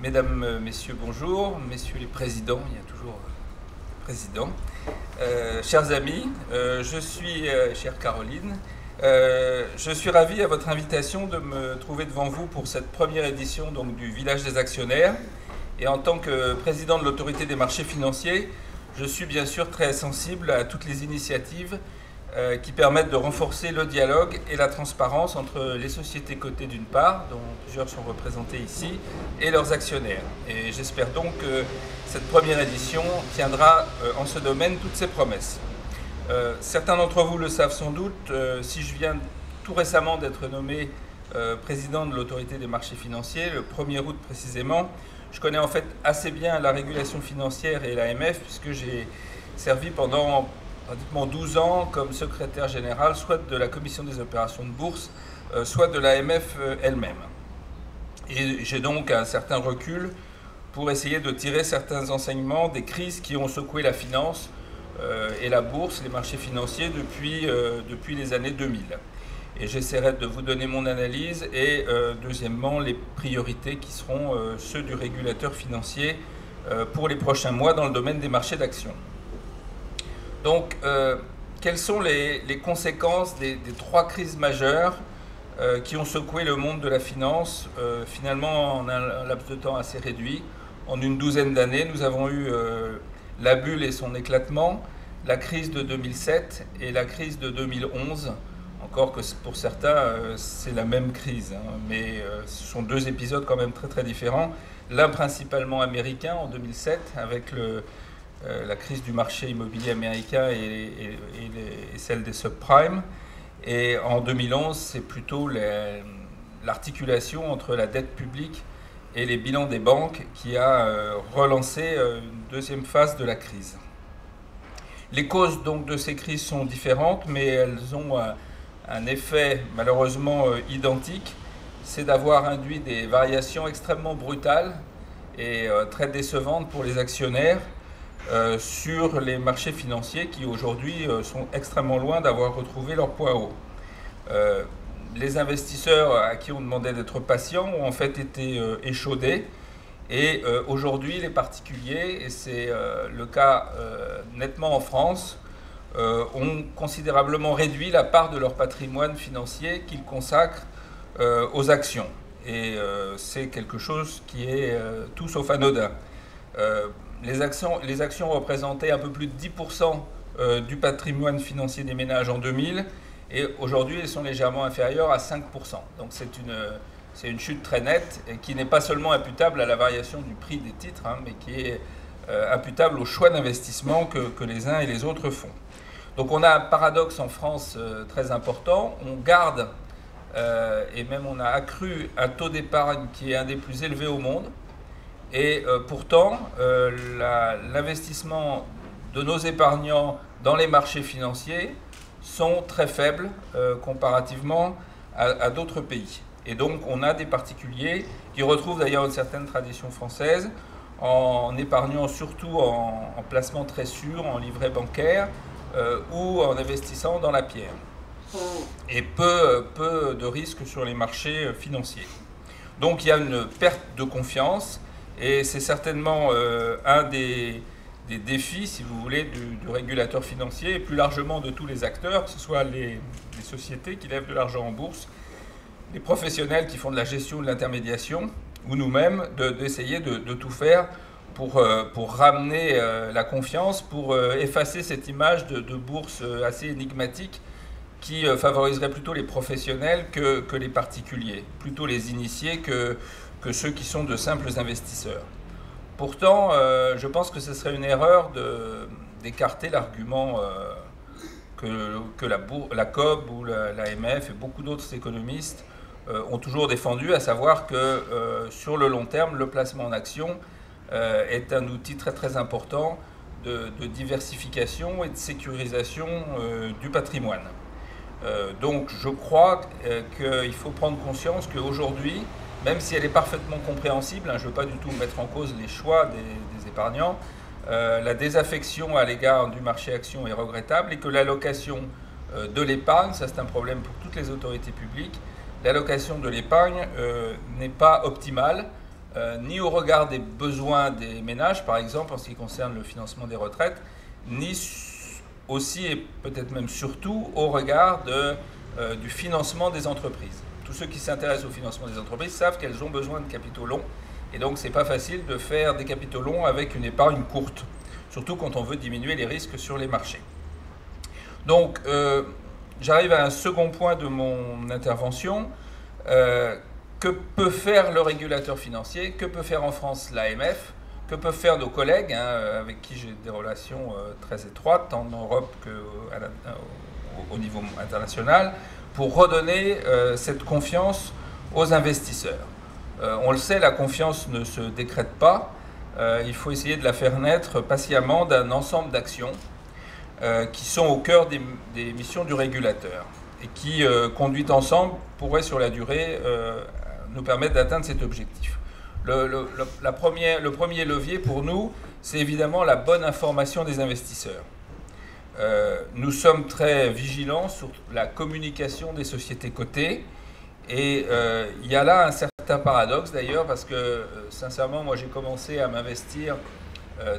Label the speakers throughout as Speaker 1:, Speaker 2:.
Speaker 1: Mesdames, Messieurs, bonjour. Messieurs les présidents, il y a toujours président. Chers amis, chère Caroline, je suis ravi à votre invitation de me trouver devant vous pour cette première édition donc, du Village des actionnaires. Et en tant que président de l'autorité des marchés financiers, je suis bien sûr très sensible à toutes les initiatives qui permettent de renforcer le dialogue et la transparence entre les sociétés cotées d'une part, dont plusieurs sont représentées ici, et leurs actionnaires. Et j'espère donc que cette première édition tiendra en ce domaine toutes ses promesses. Certains d'entre vous le savent sans doute, si je viens tout récemment d'être nommé président de l'autorité des marchés financiers, le 1er août précisément, je connais en fait assez bien la régulation financière et l'AMF puisque j'ai servi pendant pratiquement 12 ans comme secrétaire général, soit de la Commission des opérations de bourse, soit de l'AMF elle-même. Et j'ai donc un certain recul pour essayer de tirer certains enseignements des crises qui ont secoué la finance et la bourse, les marchés financiers depuis les années 2000. Et j'essaierai de vous donner mon analyse et deuxièmement les priorités qui seront ceux du régulateur financier pour les prochains mois dans le domaine des marchés d'actions. Donc, quelles sont les conséquences des trois crises majeures qui ont secoué le monde de la finance, finalement en un laps de temps assez réduit. En une douzaine d'années, nous avons eu la bulle et son éclatement, la crise de 2007 et la crise de 2011. Encore que pour certains, c'est la même crise, hein, mais ce sont deux épisodes quand même très très différents. L'un principalement américain en 2007 avec la crise du marché immobilier américain et celle des subprimes. Et en 2011, c'est plutôt l'articulation entre la dette publique et les bilans des banques qui a relancé une deuxième phase de la crise. Les causes donc de ces crises sont différentes, mais elles ont un effet malheureusement identique, c'est d'avoir induit des variations extrêmement brutales et très décevantes pour les actionnaires sur les marchés financiers qui aujourd'hui sont extrêmement loin d'avoir retrouvé leur point haut. Les investisseurs à qui on demandait d'être patients ont en fait été échaudés et aujourd'hui les particuliers, et c'est le cas nettement en France, ont considérablement réduit la part de leur patrimoine financier qu'ils consacrent aux actions. Et c'est quelque chose qui est tout sauf anodin. Les actions représentaient un peu plus de 10% du patrimoine financier des ménages en 2000 et aujourd'hui elles sont légèrement inférieures à 5%. Donc c'est une chute très nette et qui n'est pas seulement imputable à la variation du prix des titres, hein, mais qui est imputable au choix d'investissement que les uns et les autres font. Donc on a un paradoxe en France très important. On garde et même on a accru un taux d'épargne qui est un des plus élevés au monde. Et pourtant, l'investissement de nos épargnants dans les marchés financiers sont très faibles comparativement à d'autres pays. Et donc on a des particuliers qui retrouvent d'ailleurs une certaine tradition française en épargnant surtout en placement très sûr, en livret bancaire ou en investissant dans la pierre. Et peu de risques sur les marchés financiers. Donc il y a une perte de confiance. Et c'est certainement un des défis, si vous voulez, du régulateur financier et plus largement de tous les acteurs, que ce soit les sociétés qui lèvent de l'argent en bourse, les professionnels qui font de la gestion de l'intermédiation, ou nous-mêmes, d'essayer de tout faire pour ramener la confiance, pour effacer cette image de bourse assez énigmatique qui favoriserait plutôt les professionnels que les particuliers, plutôt les initiés que ceux qui sont de simples investisseurs. Pourtant, je pense que ce serait une erreur d'écarter l'argument que la COB ou l'AMF et beaucoup d'autres économistes ont toujours défendu, à savoir que sur le long terme, le placement en action est un outil très très important de diversification et de sécurisation du patrimoine. Donc je crois qu'il faut prendre conscience qu'aujourd'hui, même si elle est parfaitement compréhensible, hein, je ne veux pas du tout mettre en cause les choix des épargnants, la désaffection à l'égard du marché action est regrettable et que l'allocation de l'épargne, ça c'est un problème pour toutes les autorités publiques, l'allocation de l'épargne n'est pas optimale ni au regard des besoins des ménages, par exemple, en ce qui concerne le financement des retraites, ni aussi, et peut-être même surtout, au regard du financement des entreprises. Tous ceux qui s'intéressent au financement des entreprises savent qu'elles ont besoin de capitaux longs, et donc c'est pas facile de faire des capitaux longs avec une épargne courte, surtout quand on veut diminuer les risques sur les marchés. Donc, j'arrive à un second point de mon intervention. Que peut faire le régulateur financier? Que peut faire en France l'AMF? Que peuvent faire nos collègues, avec qui j'ai des relations très étroites, tant en Europe qu'au niveau international, pour redonner cette confiance aux investisseurs? On le sait, la confiance ne se décrète pas. Il faut essayer de la faire naître patiemment d'un ensemble d'actions qui sont au cœur des missions du régulateur et qui, conduites ensemble, pourraient sur la durée nous permettre d'atteindre cet objectif. Le premier levier pour nous, c'est évidemment la bonne information des investisseurs. Nous sommes très vigilants sur la communication des sociétés cotées et il y a là un certain paradoxe d'ailleurs parce que sincèrement, moi j'ai commencé à m'investir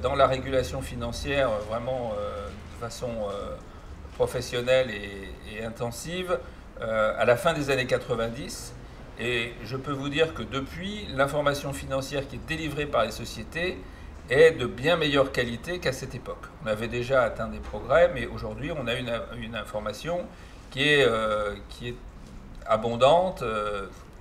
Speaker 1: dans la régulation financière vraiment de façon professionnelle et intensive à la fin des années 90. Et je peux vous dire que depuis, l'information financière qui est délivrée par les sociétés est de bien meilleure qualité qu'à cette époque. On avait déjà atteint des progrès, mais aujourd'hui, on a une information qui est abondante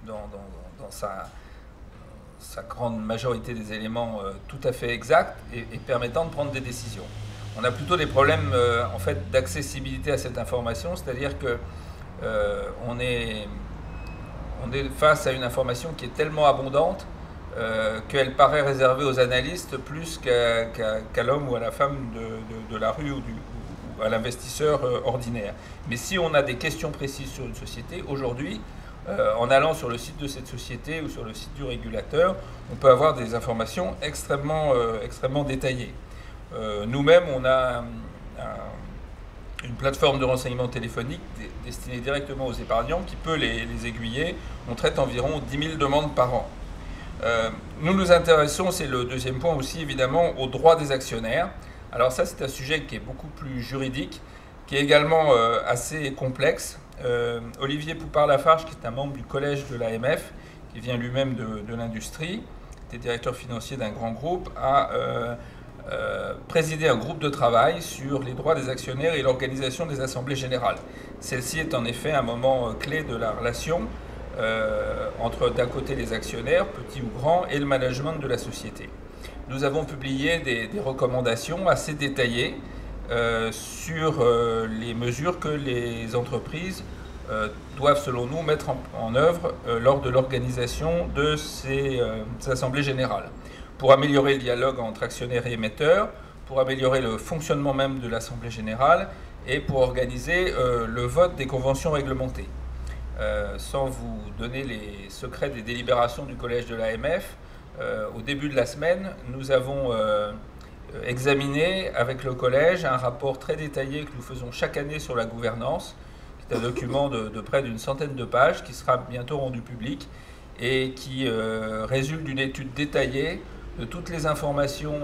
Speaker 1: dans sa grande majorité des éléments tout à fait exacts et permettant de prendre des décisions. On a plutôt des problèmes en fait, d'accessibilité à cette information, c'est-à-dire que on est face à une information qui est tellement abondante qu'elle paraît réservée aux analystes plus qu'à l'homme ou à la femme de la rue ou à l'investisseur ordinaire. Mais si on a des questions précises sur une société, aujourd'hui, en allant sur le site de cette société ou sur le site du régulateur, on peut avoir des informations extrêmement détaillées. Nous-mêmes, on a une plateforme de renseignement téléphonique destinée directement aux épargnants qui peut les aiguiller. On traite environ 10 000 demandes par an. Nous nous intéressons, c'est le deuxième point aussi évidemment, aux droits des actionnaires. Alors ça c'est un sujet qui est beaucoup plus juridique, qui est également assez complexe. Olivier Poupart-Lafarge, qui est un membre du collège de l'AMF, qui vient lui-même de l'industrie, qui est directeur financier d'un grand groupe, a présider un groupe de travail sur les droits des actionnaires et l'organisation des assemblées générales. Celle-ci est en effet un moment clé de la relation entre d'un côté les actionnaires, petits ou grands, et le management de la société. Nous avons publié des recommandations assez détaillées sur les mesures que les entreprises doivent selon nous mettre en œuvre lors de l'organisation de ces assemblées générales, pour améliorer le dialogue entre actionnaires et émetteurs, pour améliorer le fonctionnement même de l'Assemblée générale et pour organiser le vote des conventions réglementées. Sans vous donner les secrets des délibérations du collège de l'AMF, au début de la semaine, nous avons examiné avec le collège un rapport très détaillé que nous faisons chaque année sur la gouvernance, qui est un document de près d'une centaine de pages qui sera bientôt rendu public et qui résulte d'une étude détaillée de toutes les informations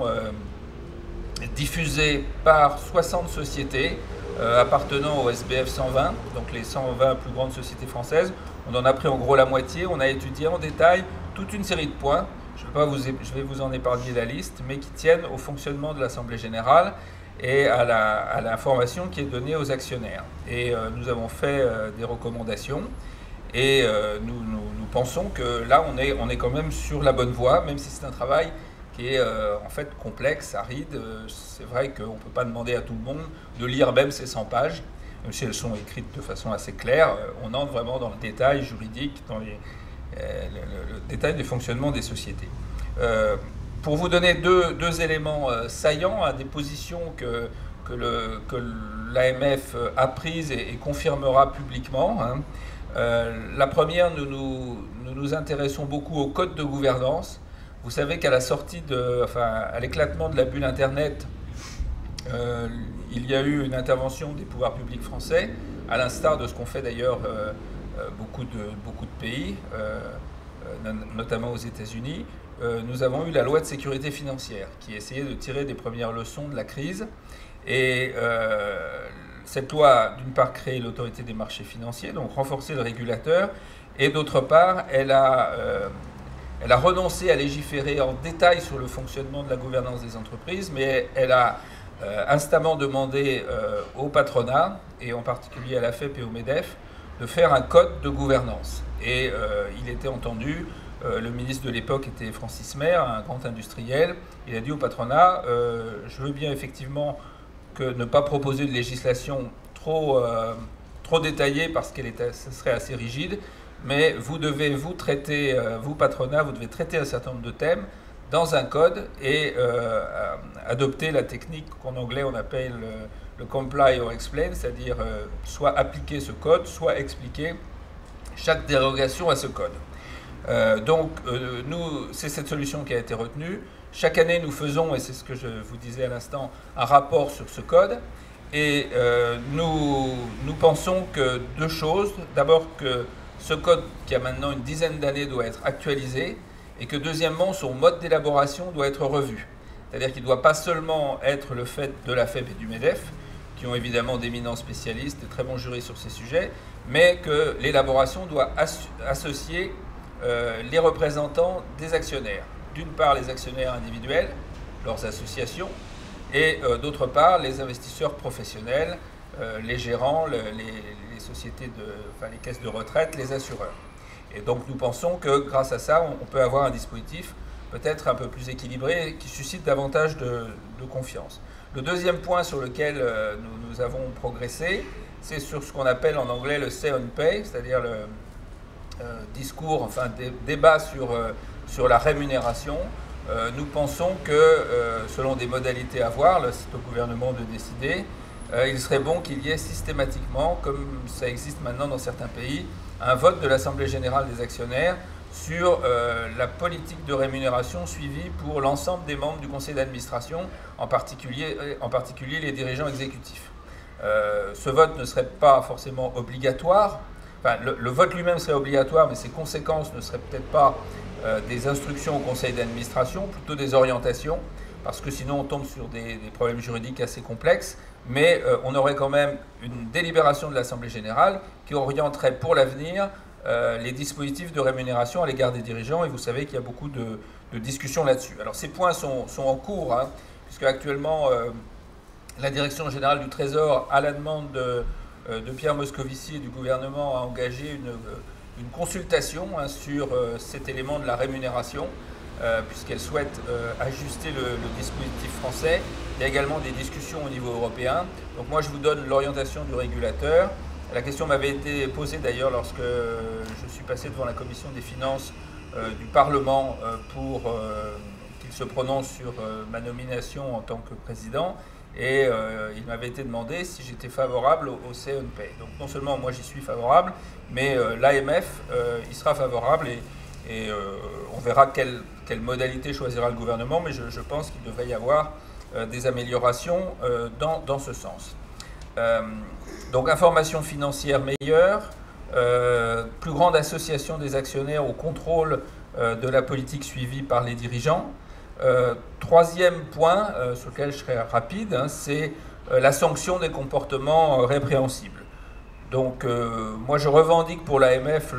Speaker 1: diffusées par 60 sociétés appartenant au SBF 120, donc les 120 plus grandes sociétés françaises. On en a pris en gros la moitié. On a étudié en détail toute une série de points. Je vais vous en épargner la liste, mais qui tiennent au fonctionnement de l'Assemblée générale et à l'information qui est donnée aux actionnaires. Et nous avons fait des recommandations. Et nous pensons que là, on est quand même sur la bonne voie, même si c'est un travail qui est en fait complexe, aride. C'est vrai qu'on ne peut pas demander à tout le monde de lire même ces 100 pages, même si elles sont écrites de façon assez claire. On entre vraiment dans le détail juridique, dans le détail du fonctionnement des sociétés. Pour vous donner deux éléments saillants, des positions que l'AMF a prises et confirmera publiquement. La première, nous intéressons beaucoup au code de gouvernance. Vous savez qu'à la sortie à l'éclatement de la bulle Internet, il y a eu une intervention des pouvoirs publics français, à l'instar de ce qu'ont fait d'ailleurs beaucoup de pays, notamment aux États-Unis, nous avons eu la loi de sécurité financière qui essayait de tirer des premières leçons de la crise. Et cette loi, d'une part, créé l'autorité des marchés financiers, donc renforcer le régulateur, et d'autre part, elle a renoncé à légiférer en détail sur le fonctionnement de la gouvernance des entreprises, mais elle a instamment demandé au patronat, et en particulier à la FEP et au MEDEF, de faire un code de gouvernance. Et il était entendu, le ministre de l'époque était Francis Maire, un grand industriel. Il a dit au patronat, je veux bien effectivement ne pas proposer de législation trop détaillée parce qu'elle serait assez rigide, mais vous devez vous traiter, vous patronat, vous devez traiter un certain nombre de thèmes dans un code et adopter la technique qu'en anglais on appelle le comply or explain, c'est-à-dire soit appliquer ce code, soit expliquer chaque dérogation à ce code. C'est cette solution qui a été retenue. Chaque année, nous faisons, et c'est ce que je vous disais à l'instant, un rapport sur ce code. Et nous pensons que deux choses. D'abord, que ce code, qui a maintenant une dizaine d'années, doit être actualisé. Et que deuxièmement, son mode d'élaboration doit être revu. C'est-à-dire qu'il ne doit pas seulement être le fait de la FEP et du MEDEF, qui ont évidemment d'éminents spécialistes, de très bons jurys sur ces sujets, mais que l'élaboration doit associer les représentants des actionnaires. D'une part, les actionnaires individuels, leurs associations, et d'autre part, les investisseurs professionnels, les gérants, les sociétés, les caisses de retraite, les assureurs. Et donc nous pensons que grâce à ça, on peut avoir un dispositif peut-être un peu plus équilibré qui suscite davantage de confiance. Le deuxième point sur lequel nous avons progressé, c'est sur ce qu'on appelle en anglais le say on pay, c'est-à-dire le débat sur la rémunération. Nous pensons que, selon des modalités à voir, c'est au gouvernement de décider, il serait bon qu'il y ait systématiquement, comme ça existe maintenant dans certains pays, un vote de l'Assemblée générale des actionnaires sur la politique de rémunération suivie pour l'ensemble des membres du conseil d'administration, en particulier les dirigeants exécutifs. Ce vote ne serait pas forcément obligatoire. Enfin, le vote lui-même serait obligatoire, mais ses conséquences ne seraient peut-être pas des instructions au conseil d'administration, plutôt des orientations, parce que sinon on tombe sur des problèmes juridiques assez complexes, mais on aurait quand même une délibération de l'Assemblée générale qui orienterait pour l'avenir les dispositifs de rémunération à l'égard des dirigeants, et vous savez qu'il y a beaucoup de discussions là-dessus. Alors ces points sont en cours, hein, puisque actuellement la Direction générale du Trésor, à la demande de Pierre Moscovici et du gouvernement, a engagé une consultation sur cet élément de la rémunération, puisqu'elle souhaite ajuster le dispositif français. Il y a également des discussions au niveau européen. Donc moi, je vous donne l'orientation du régulateur. La question m'avait été posée d'ailleurs lorsque je suis passé devant la commission des finances du Parlement pour qu'il se prononce sur ma nomination en tant que président. Et il m'avait été demandé si j'étais favorable au say on pay. Donc non seulement moi j'y suis favorable, mais l'AMF y sera favorable et on verra quelle modalité choisira le gouvernement, mais je pense qu'il devrait y avoir des améliorations dans ce sens. Donc information financière meilleure, plus grande association des actionnaires au contrôle de la politique suivie par les dirigeants. Troisième point, sur lequel je serai rapide, hein, c'est la sanction des comportements répréhensibles. Donc moi je revendique pour l'AMF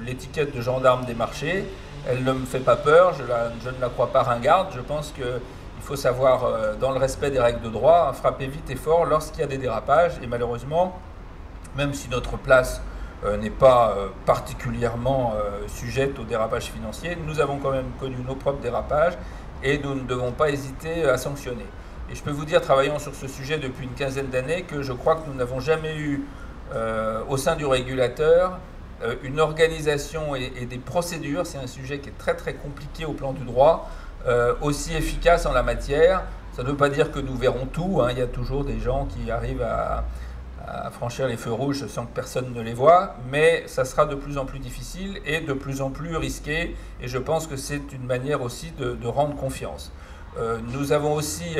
Speaker 1: l'étiquette de gendarme des marchés. Elle ne me fait pas peur, je ne la crois pas ringarde. Je pense qu'il faut savoir, dans le respect des règles de droit, hein, frapper vite et fort lorsqu'il y a des dérapages. Et malheureusement, même si notre place n'est pas particulièrement sujette aux dérapages financiers, nous avons quand même connu nos propres dérapages et nous ne devons pas hésiter à sanctionner. Et je peux vous dire, travaillant sur ce sujet depuis une quinzaine d'années, que je crois que nous n'avons jamais eu au sein du régulateur une organisation et des procédures, c'est un sujet qui est très très compliqué au plan du droit, aussi efficace en la matière. Ça ne veut pas dire que nous verrons tout, hein. Il y a toujours des gens qui arrivent à franchir les feux rouges sans que personne ne les voie, mais ça sera de plus en plus difficile et de plus en plus risqué, et je pense que c'est une manière aussi de rendre confiance. Nous avons aussi,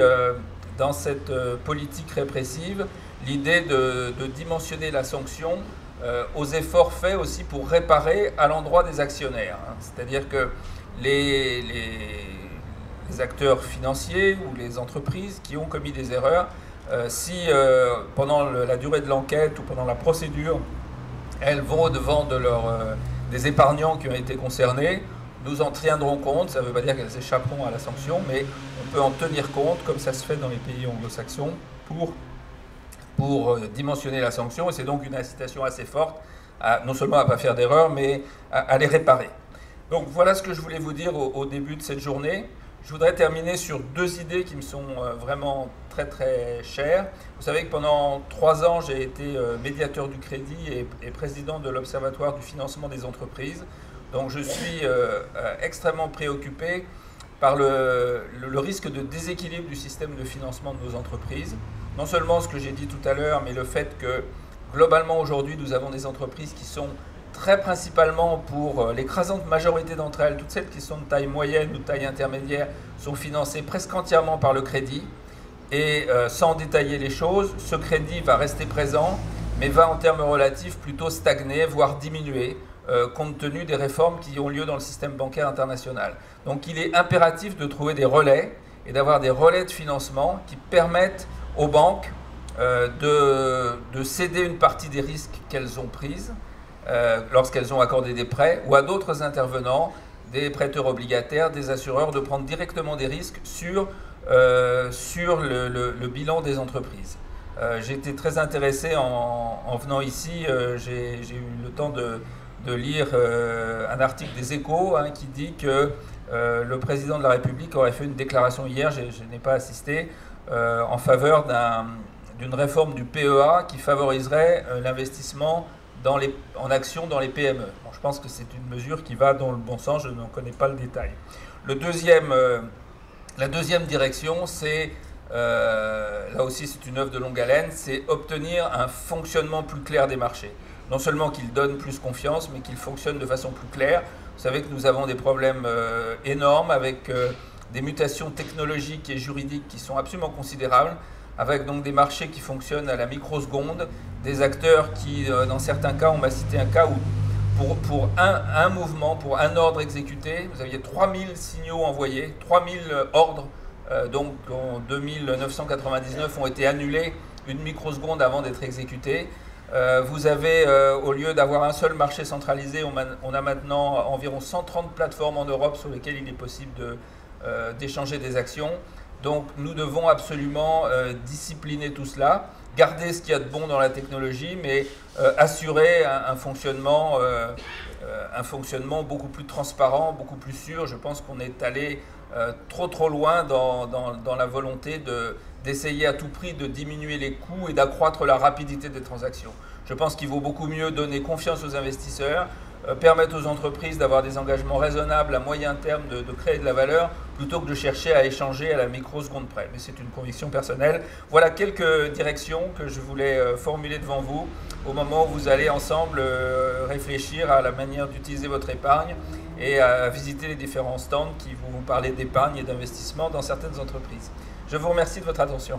Speaker 1: dans cette politique répressive, l'idée de dimensionner la sanction aux efforts faits aussi pour réparer à l'endroit des actionnaires. Hein. C'est-à-dire que les acteurs financiers ou les entreprises qui ont commis des erreurs. Si pendant la durée de l'enquête ou pendant la procédure, elles vont au-devant des épargnants qui ont été concernés, nous en tiendrons compte. Ça ne veut pas dire qu'elles échapperont à la sanction, mais on peut en tenir compte, comme ça se fait dans les pays anglo-saxons, pour dimensionner la sanction. Et c'est donc une incitation assez forte, non seulement à ne pas faire d'erreur, mais à les réparer. Donc voilà ce que je voulais vous dire au début de cette journée. Je voudrais terminer sur deux idées qui me sont vraiment très très chères. Vous savez que pendant 3 ans, j'ai été médiateur du crédit et président de l'Observatoire du financement des entreprises. Donc je suis extrêmement préoccupé par le risque de déséquilibre du système de financement de nos entreprises. Non seulement ce que j'ai dit tout à l'heure, mais le fait que globalement aujourd'hui, nous avons des entreprises qui sont très principalement, pour l'écrasante majorité d'entre elles, toutes celles qui sont de taille moyenne ou de taille intermédiaire, sont financées presque entièrement par le crédit. Et sans détailler les choses, ce crédit va rester présent, mais va en termes relatifs plutôt stagner, voire diminuer, compte tenu des réformes qui ont lieu dans le système bancaire international. Donc il est impératif de trouver des relais et d'avoir des relais de financement qui permettent aux banques de céder une partie des risques qu'elles ont prises lorsqu'elles ont accordé des prêts, ou à d'autres intervenants, des prêteurs obligataires, des assureurs, de prendre directement des risques sur le bilan des entreprises. J'ai été très intéressé en venant ici, j'ai eu le temps de lire un article des Échos qui dit que le président de la République aurait fait une déclaration hier, je n'ai pas assisté, en faveur d'une réforme du PEA qui favoriserait l'investissement en actions dans les PME. Bon, je pense que c'est une mesure qui va dans le bon sens, je n'en connais pas le détail. La deuxième direction, c'est, là aussi c'est une œuvre de longue haleine, c'est obtenir un fonctionnement plus clair des marchés. Non seulement qu'ils donnent plus confiance, mais qu'ils fonctionnent de façon plus claire. Vous savez que nous avons des problèmes énormes avec des mutations technologiques et juridiques qui sont absolument considérables, avec donc des marchés qui fonctionnent à la microseconde, des acteurs qui, dans certains cas, on m'a cité un cas où pour un mouvement, pour un ordre exécuté, vous aviez 3000 signaux envoyés, 3000 ordres, donc en 2999 ont été annulés une microseconde avant d'être exécutés. Vous avez, au lieu d'avoir un seul marché centralisé, on a maintenant environ 130 plateformes en Europe sur lesquelles il est possible d'échanger des actions. Donc nous devons absolument discipliner tout cela, garder ce qu'il y a de bon dans la technologie, mais assurer un fonctionnement beaucoup plus transparent, beaucoup plus sûr. Je pense qu'on est allé trop loin dans la volonté d'essayer à tout prix de diminuer les coûts et d'accroître la rapidité des transactions. Je pense qu'il vaut beaucoup mieux donner confiance aux investisseurs, permettre aux entreprises d'avoir des engagements raisonnables à moyen terme de créer de la valeur, plutôt que de chercher à échanger à la microseconde près. Mais c'est une conviction personnelle. Voilà quelques directions que je voulais formuler devant vous au moment où vous allez ensemble réfléchir à la manière d'utiliser votre épargne et à visiter les différents stands qui vous parlent d'épargne et d'investissement dans certaines entreprises. Je vous remercie de votre attention.